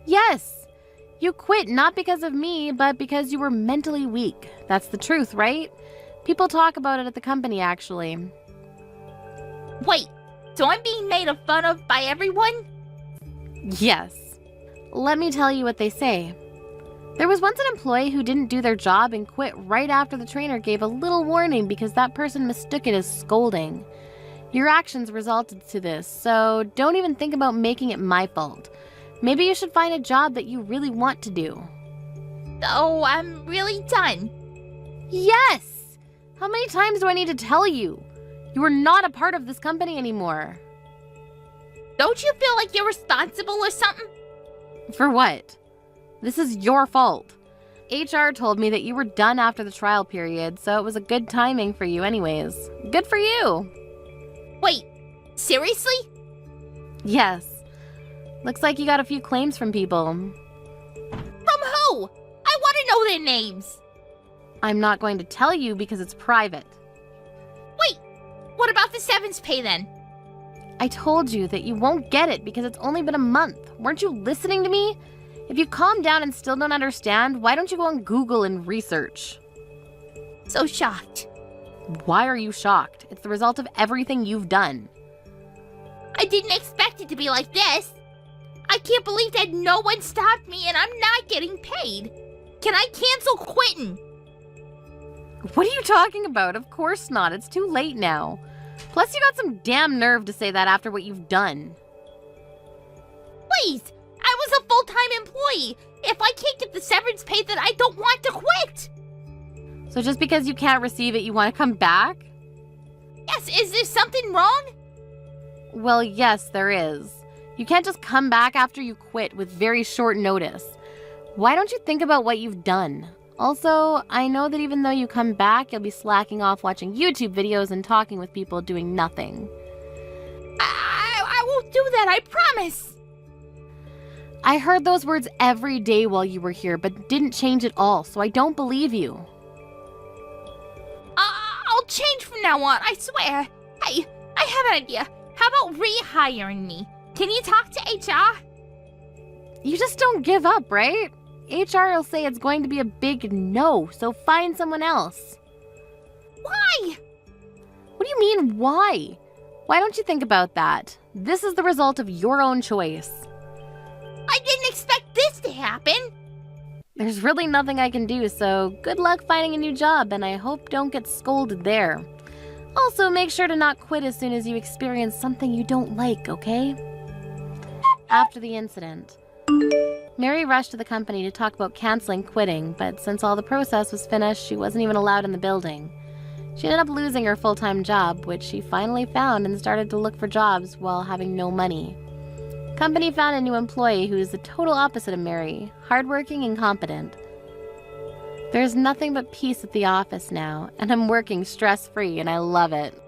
Yes. You quit not because of me, but because you were mentally weak. That's the truth, right? People talk about it at the company, actually. Wait, so I'm being made fun of by everyone? Yes. Let me tell you what they say. There was once an employee who didn't do their job and quit right after the trainer gave a little warning because that person mistook it as scolding. Your actions resulted to this, so don't even think about making it my fault. Maybe you should find a job that you really want to do. Oh, I'm really done. Yes! How many times do I need to tell you? You are not a part of this company anymore. Don't you feel like you're responsible or something? For what? This is your fault. HR told me that you were done after the trial period, so it was a good timing for you anyways. Good for you! Wait, seriously? Yes. Looks like you got a few claims from people. From who? I want to know their names. I'm not going to tell you because it's private. Wait, what about the severance pay then? I told you that you won't get it because it's only been a month. Weren't you listening to me? If you calm down and still don't understand, why don't you go on Google and research? So shocked. Why are you shocked? It's the result of everything you've done. I didn't expect it to be like this. I can't believe that no one stopped me and I'm not getting paid. Can I cancel quitting? What are you talking about? Of course not. It's too late now. Plus, you got some damn nerve to say that after what you've done. Please, I was a full-time employee. If I can't get the severance pay, then I don't want to quit. So just because you can't receive it, you want to come back? Yes, is there something wrong? Well, yes, there is. You can't just come back after you quit with very short notice. Why don't you think about what you've done? Also, I know that even though you come back, you'll be slacking off watching YouTube videos and talking with people doing nothing. I won't do that, I promise. I heard those words every day while you were here, but didn't change at all, so I don't believe you. I'll change from now on, I swear. Hey, I have an idea. How about rehiring me? Can you talk to HR? You just don't give up, right? HR will say it's going to be a big no, so find someone else. Why? What do you mean, why? Why don't you think about that? This is the result of your own choice. I didn't expect this to happen. There's really nothing I can do, so good luck finding a new job, and I hope don't get scolded there. Also, make sure to not quit as soon as you experience something you don't like, okay? After the incident. Mary rushed to the company to talk about canceling quitting, but since all the process was finished, she wasn't even allowed in the building. She ended up losing her full-time job, which she finally found, and started to look for jobs while having no money. Company found a new employee who is the total opposite of Mary, hardworking and competent. There's nothing but peace at the office now, and I'm working stress-free, and I love it.